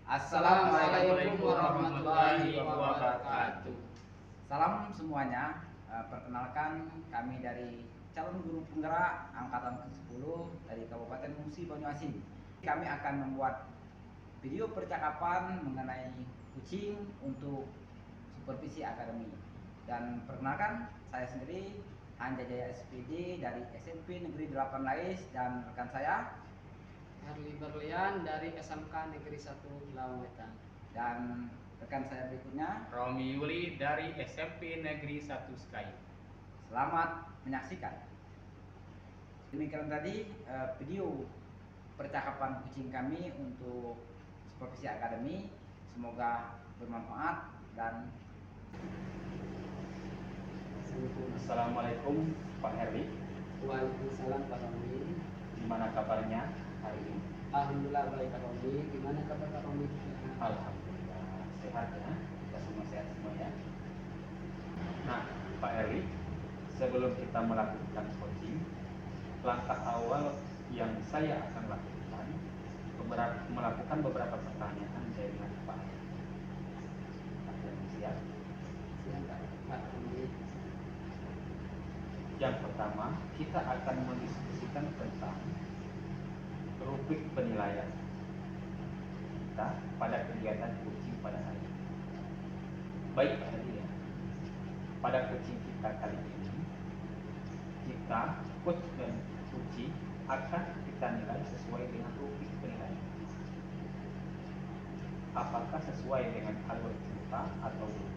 Assalamualaikum warahmatullahi wabarakatuh. Salam semuanya. Perkenalkan, kami dari calon guru penggerak angkatan ke-10 dari Kabupaten Musi Banyuasin. Kami akan membuat video percakapan mengenai kucing untuk supervisi akademi. Dan perkenalkan, saya sendiri Anja Jaya SPD dari SMP Negeri 8 Lais, dan rekan saya Harli Berlian dari SMK Negeri 1 Lawetan. Dan rekan saya berikutnya Romi Yuli dari SMP Negeri 1 Sekayu. Selamat menyaksikan. Demikian tadi video percakapan kucing kami untuk supervisi akademi. Semoga bermanfaat dan Assalamualaikum Pak Herli. Waalaikumsalam Pak Romi. Gimana kabarnya hari ini? Alhamdulillah baik Pak Romi. Gimana kabar Pak Romi? Alhamdulillah sehat ya. Kita semua sehat semua ya. Nah Pak Herli, sebelum kita melakukan coaching, langkah awal yang saya akan lakukan melakukan beberapa pertanyaan dengan Pak Herli. Pak Herli siap? Siap Pak Romi. Yang pertama, kita akan mendiskusikan tentang rubrik penilaian kita pada kegiatan coaching pada hari ini. Baik Pak Herli ya, pada coaching kita kali ini, kita coach dan coaching akan kita nilai sesuai dengan rubrik penilaian. Apakah sesuai dengan alur kita atau belum?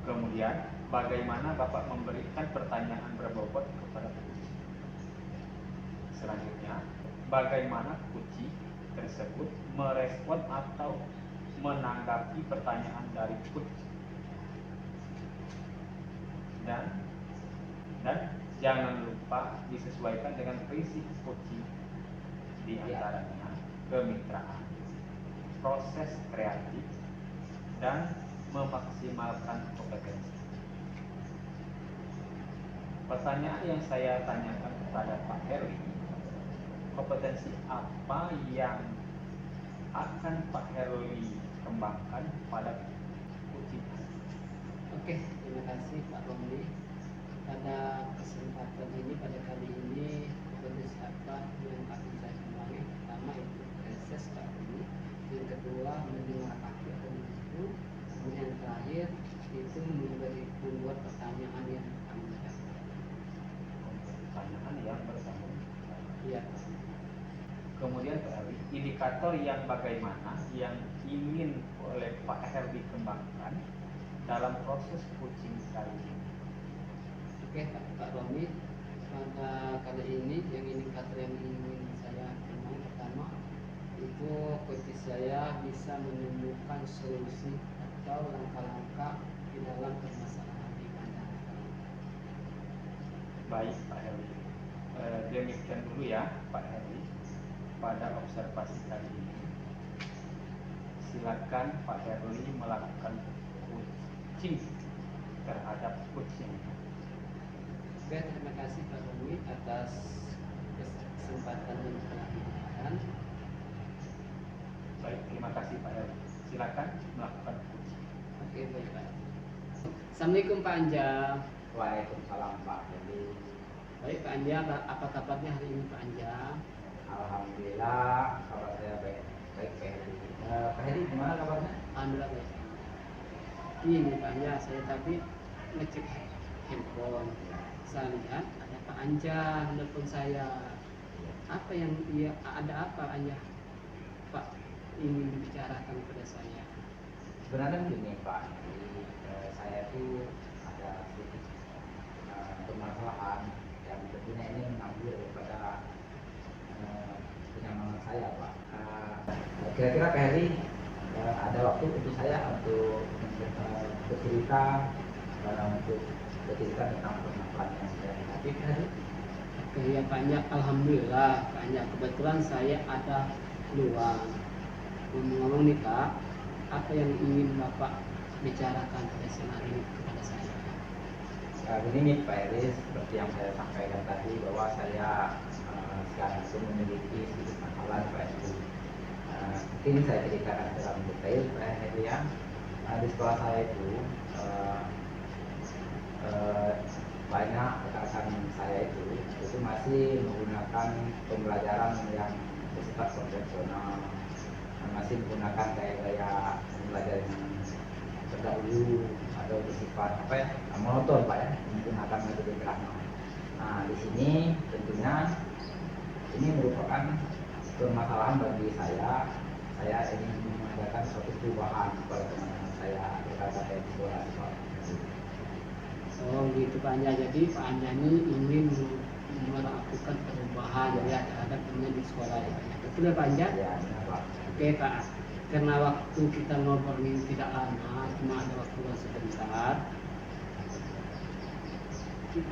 Kemudian, bagaimana Bapak memberikan pertanyaan berbobot kepada coach? Selanjutnya, bagaimana coach tersebut merespon atau menanggapi pertanyaan dari coach? Dan jangan lupa disesuaikan dengan prinsip coaching, di antaranya kemitraan, proses kreatif, dan memaksimalkan kompetensi. Pertanyaan yang saya tanyakan kepada Pak Herli, kompetensi apa yang akan Pak Herli kembangkan pada coaching? Oke, terima kasih Pak Romi. Pada kesempatan ini, pada kali ini, kompetensi apa yang akan saya kembangkan? Pertama itu reses Pak Romi. Yang kedua, mendengarkan itu. Kemudian yang terakhir itu membuat pertanyaan yang kami dapatkan. Pertanyaan yang bersambung. Iya. Kemudian Pak Herli, indikator yang bagaimana yang ingin oleh Pak Herli kembangkan dalam proses coaching kali ini? Oke Pak Romi, pada kali ini yang indikator yang ingin saya kembangkan pertama itu coach saya bisa menemukan solusi atau langkah-langkah di dalam permasalahan di panjang. Baik Pak Herli, demikian dulu ya Pak Herli pada observasi kali ini. Silakan Pak Herli melakukan coaching terhadap coaching. Oke, terima kasih Pak Romi atas kesempatan yang telah diberikan. Baik, terima kasih Pak Herli. Silakan melakukan coaching. Oke, baik Pak. Assalamualaikum Pak Anja. Waalaikumsalam Pak Herli. Baik Pak Anja, apa kabarnya hari ini Pak Anja? Alhamdulillah kabar saya baik Pak Herli. Pak Herli gimana kabarnya? Alhamdulillah baik. Ini Pak Anja, saya tadi ngecek handphone. Saya lihat ada Pak Anja nelfon saya. Apa yang ada apa Anja? Pak ingin bicarakan kepada saya. Sebenarnya begini Pak Herli, saya itu ada sedikit permasalahan yang tentunya ini mengambil daripada kenyamanan saya Pak. Kira-kira Pak Herli ada waktu untuk saya untuk bercerita tentang permasalahan yang saya hadapi Pak Herli? Oke ya Pak Anja, alhamdulillah Pak Anja, kebetulan saya ada peluang. Ngomong-ngomong nih Pak, apa yang ingin Bapak bicarakan pada siang hari ini kepada saya? Begini nih Pak Herli, seperti yang saya sampaikan tadi bahwa saya sekarang itu memiliki sedikit masalah Pak Herli. mungkin saya ceritakan dalam detail Pak Heri ya. Di sekolah saya itu banyak rekan-rekan saya itu masih menggunakan pembelajaran yang bersifat konvensional, masih menggunakan gaya belajar yang terdahulu atau bersifat monoton Pak ya, menggunakan metode Brahma. Nah di sini tentunya ini merupakan permasalahan bagi saya. Saya ingin mengadakan suatu perubahan kepada teman-teman saya rekan-rekan di sekolah. Oh gitu Pak Anja. Jadi Pak Anja ini ingin melakukan perubahan ya terhadap teman di sekolah ya Pak. Betul ya Pak Anja? Ya, benar Pak. Oke Pak. Karena waktu kita ngobrol ini tidak lama, cuma ada waktu yang sebentar.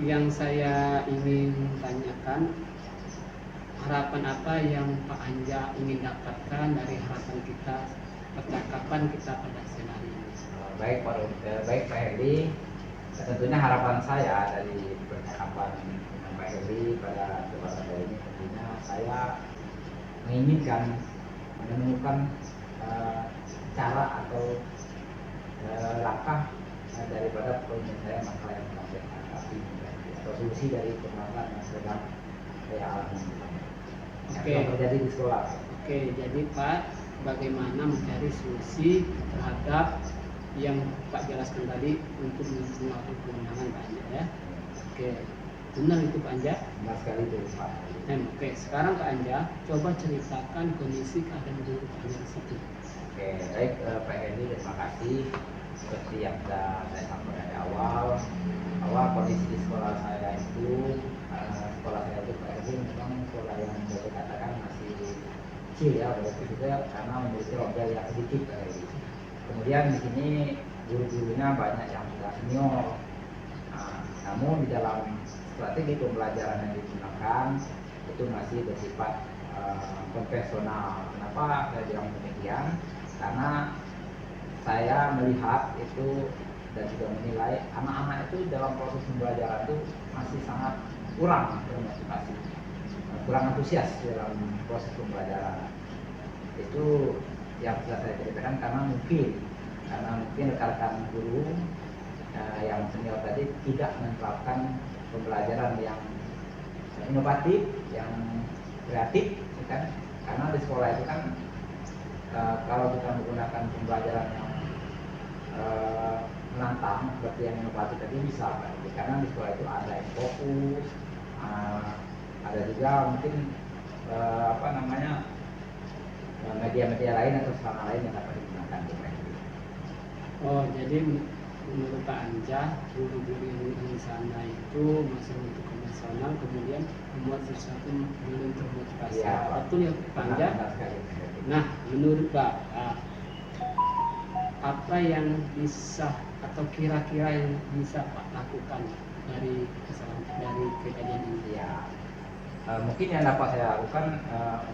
Yang saya ingin tanyakan, harapan apa yang Pak Anja ingin dapatkan dari harapan kita, percakapan kita pada siang hari ini? Baik Pak Heri. Tentunya harapan saya dari percakapan dengan Pak Heri pada kesempatan kali ini, tentunya saya menginginkan menemukan cara atau langkah daripada penyelesaian masalah yang sedang saya hadapi atau solusi dari permasalahan yang sedang saya alami yang terjadi di sekolah. Oke, jadi Pak, bagaimana mencari solusi terhadap yang Pak jelaskan tadi untuk melakukan kemenangan Pak Anja ya? Oke, benar itu Pak Anja? Benar sekali itu Pak. Oke, sekarang Pak Anja coba ceritakan kondisi keadaan dulu Pak Anja di situ. Oke, baik Pak Heri, terima kasih. Seperti yang sudah saya sampaikan di awal kondisi di sekolah saya itu, Pak Heri memang sekolah yang boleh dikatakan masih kecil ya, walaupun juga karena memiliki roda yang sedikit Pak Heri. Kemudian di sini guru-gurunya banyak yang sudah senior. Namun di dalam strategi pembelajaran yang digunakan itu masih bersifat konvensional. Kenapa saya bilang demikian? Karena saya melihat itu dan juga menilai anak-anak itu dalam proses pembelajaran itu masih sangat kurang termotivasi, kurang antusias dalam proses pembelajaran. Itu yang sudah saya ceritakan karena mungkin rekan-rekan guru yang senior tadi tidak menerapkan pembelajaran yang inovatif, yang kreatif, kan? Karena di sekolah itu kan kalau kita menggunakan pembelajaran yang menantang seperti yang inovatif tadi bisa, kan? Karena di sekolah itu ada yang fokus, ada juga mungkin media-media lain atau sarana lain yang dapat digunakan. Oh, jadi menurut Pak Anja, guru-guru yang di sana itu masih untuk konvensional, kemudian membuat sesuatu belum termotivasi. Ya, betul ya Pak Anja? Nah, menurut Pak, apa yang bisa atau kira-kira yang bisa Pak lakukan dari kejadian ini? Ya, mungkin yang dapat saya lakukan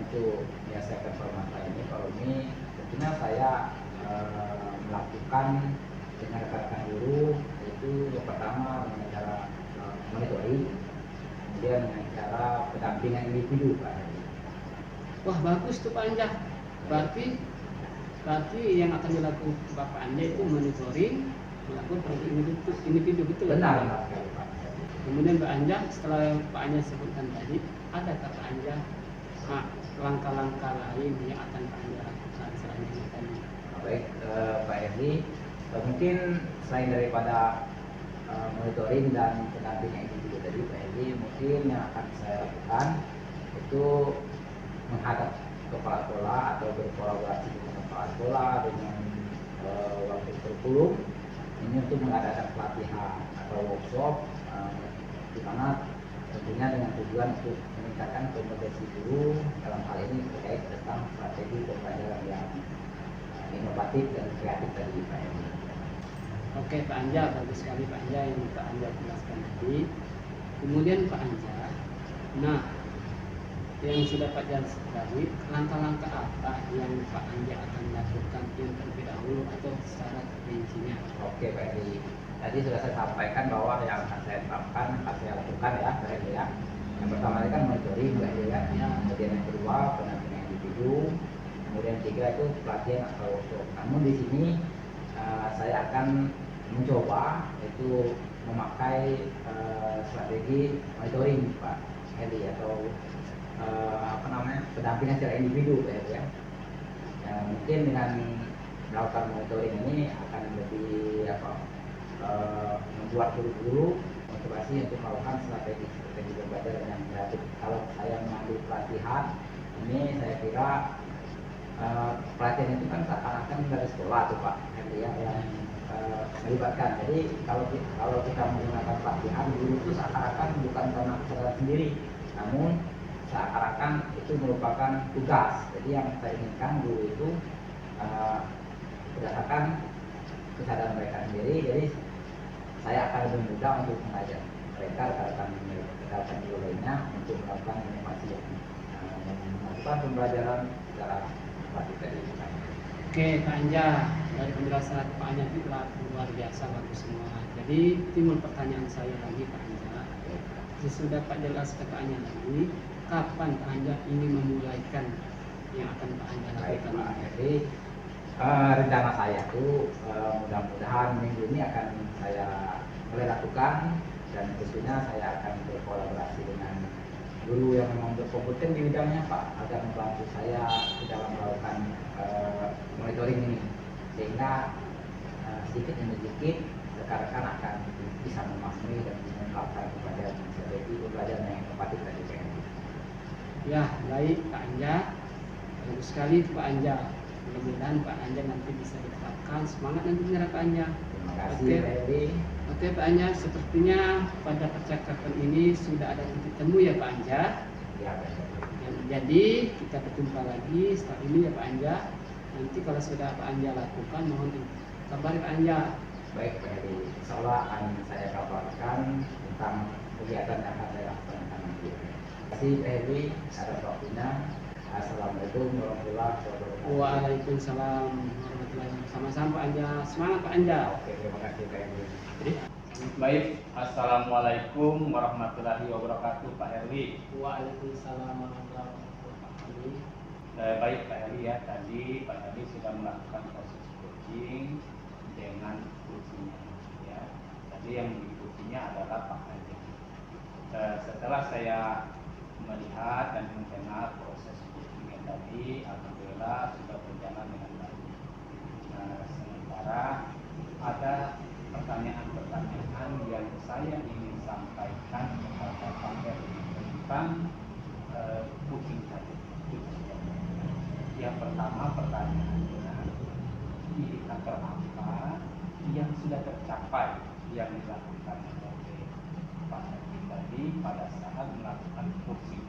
untuk menyelesaikan permasalahan ini, kalau ini tentunya saya melakukan dengan rekan-rekan guru, yaitu yang pertama dengan cara monitoring, kemudian dengan cara pendampingan individu Pak. Wah, bagus tuh Pak Anja. Berarti yang akan dilakukan Bapak Anja itu monitoring, melakukan individu betul. Benar sekali Pak. Kemudian Pak Anja, setelah Pak Anja sebutkan tadi, adakah Pak Anja langkah-langkah lain yang akan Pak Anja lakukan selanjutnya tadi? Baik Pak Heri, mungkin selain daripada monitoring dan pendampingan individu tadi Pak Heri, mungkin yang akan saya lakukan itu menghadap kepala sekolah atau berkolaborasi dengan kepala sekolah dengan wakil kurikulum ini untuk mengadakan pelatihan atau workshop di mana tentunya dengan tujuan untuk meningkatkan kompetensi guru dalam hal ini terkait tentang strategi pembelajaran yang inovatif dan kreatif tadi Pak Anja. Oke Pak Anja, bagus sekali Pak Anja yang Pak Anja jelaskan tadi. Kemudian Pak Anja, nah yang sudah Pak jelaskan tadi, langkah-langkah apa yang Pak Anja akan lakukan yang terlebih dahulu atau secara rincinya? Oke Pak Edi, tadi sudah saya sampaikan bahwa yang akan saya terapkan, akan saya lakukan ya Pak Edi ya. Yang pertama ini kan monitoring Pak Edi ya. Kemudian yang kedua pendampingan individu, kemudian 3 itu pelatihan atau workshop. Namun di sini saya akan mencoba itu memakai strategi monitoring Pak Heli, atau pendampingan secara individu ya. Mungkin dengan melakukan monitoring ini akan lebih membuat guru-guru motivasi untuk melakukan strategi pembelajaran yang kreatif. Kalau saya mengambil pelatihan ini, saya kira pelatihan itu kan seakan-akan dari sekolah tuh Pak Henry ya, yang melibatkan. Jadi kalau kita menggunakan pelatihan, guru itu seakan-akan bukan karena kesadaran sendiri, namun seakan-akan itu merupakan tugas. Jadi yang saya inginkan guru itu berdasarkan kesadaran mereka sendiri. Jadi saya akan lebih mudah untuk mengajar mereka, rekan-rekan guru lainnya untuk melakukan inovasi yang melakukan pembelajaran secara praktik tadi. Oke, Pak Anja, dari penjelasan Pak Anja itu luar biasa, bagus semua. Jadi timbul pertanyaan saya lagi Pak Anja. Sesudah Pak jelaskan Pak Anja tadi, kapan Pak Anja ingin memulaikan yang akan Pak Anja lakukan? Pak, jadi rencana saya itu mudah-mudahan minggu ini akan saya mulai lakukan, dan tentunya saya akan berkolaborasi dengan guru yang memang berkompeten di bidangnya Pak, agar membantu saya di dalam melakukan monitoring ini, sehingga sedikit demi sedikit rekan-rekan akan bisa memahami dan menerapkan kepada strategi pembelajaran yang inovatif tadi. Ya, baik Pak Anja, bagus sekali Pak Anja. Mudah-mudahan Pak Anja nanti bisa diterapkan. Semangat nantinya Pak Anja. Terima kasih Oke. Pak Edi. Oke Pak Anja, sepertinya pada percakapan ini sudah ada titik temu ya Pak Anja. Ya, Pak. Jadi kita berjumpa lagi setelah ini ya Pak Anja. Nanti kalau sudah Pak Anja lakukan, mohon kabari Pak Anja. Baik Pak Edi, insya Allah akan saya kabarkan tentang kegiatan yang akan saya lakukan nanti. Terima kasih Pak Edi atas waktunya. Assalamualaikum warahmatullahi wabarakatuh. Waalaikumsalam warahmatullahi wabarakatuh. Sama-sama Pak Anja. Semangat Pak Anja. Oke, terima kasih Pak Edi. Baik, assalamualaikum warahmatullahi wabarakatuh Pak Herli. Waalaikumsalam warahmatullahi wabarakatuh. Baik Pak Herli ya, tadi Pak Herli sudah melakukan proses coaching dengan kuncinya ya. Tadi yang diikutinya adalah Pak Haji. Setelah saya melihat dan mendengar proses coachingnya tadi, alhamdulillah sudah berjalan dengan baik. Sementara ada pertanyaan-pertanyaan yang saya ingin sampaikan kepada Pak Herli tentang coaching tadi. Yang pertama, pertanyaannya, indikator apa yang sudah tercapai yang dilakukan oleh Pak Haji tadi pada saat melakukan coaching?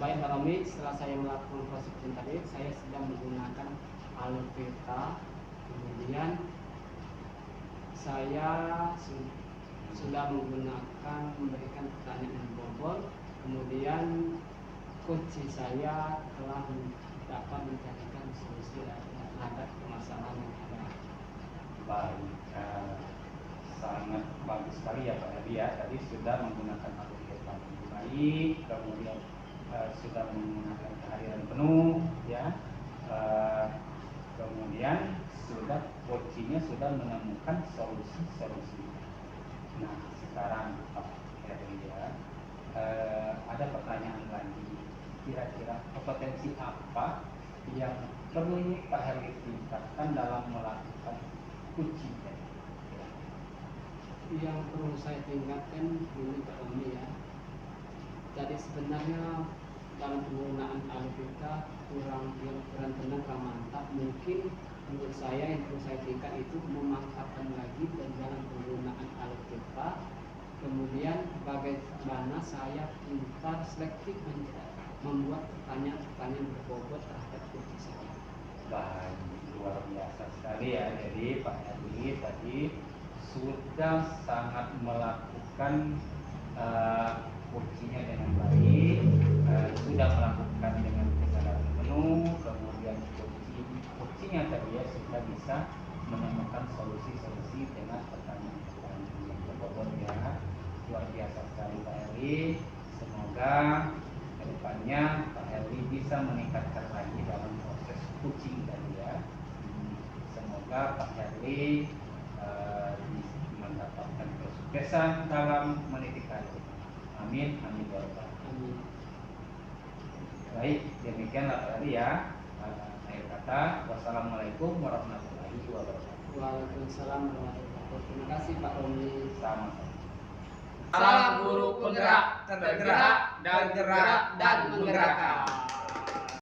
Baik Pak Romi, setelah saya melakukan proses tadi, saya sedang menggunakan Alpeta. Kemudian saya sudah memberikan pertanyaan bobot. Kemudian coach saya telah dapat mencarikan solusi terhadap permasalahan yang ada. Baik, sangat bagus sekali ya Pak Hadi ya. Tadi sudah menggunakan Alpeta yang baik, kemudian sudah menggunakan kehadiran penuh ya. Kemudian coachingnya sudah menemukan solusi-solusi. Nah sekarang Pak Heri ya, ada pertanyaan lagi. Kira-kira kompetensi apa yang perlu Pak Heri tingkatkan dalam melakukan coaching? Yang perlu saya tingkatkan ini Pak Romi ya. Jadi sebenarnya dalam penggunaan Alpeta kurang tenang, kurang mantap. Mungkin menurut saya yang perlu saya tingkat itu memantapkan lagi dalam penggunaan Alpeta. Kemudian bagaimana saya pintar selektif membuat pertanyaan-pertanyaan berbobot terhadap coaching saya. Baik, luar biasa sekali ya. Jadi Pak Hadi tadi sudah sangat melakukan coachingnya dengan baik, sudah melakukan dengan kesadaran penuh, kemudian coachingnya tadi ya sudah bisa menemukan solusi-solusi dengan pertanyaan-pertanyaan yang berbobot ya. Luar biasa sekali Pak Heri. Semoga kedepannya Pak Heri bisa meningkatkan lagi dalam proses coaching tadi ya. Semoga Pak Charlie mendapatkan kesuksesan dalam meniti karir. Amin, amin ya Rabbal alamin. Amin. Baik, demikianlah tadi ya. Saya kata wassalamualaikum warahmatullahi wabarakatuh. Waalaikumsalam warahmatullahi wabarakatuh. Terima kasih Pak Romli. Sama-sama. Salam guru penggerak, tergerak dan menggerakkan.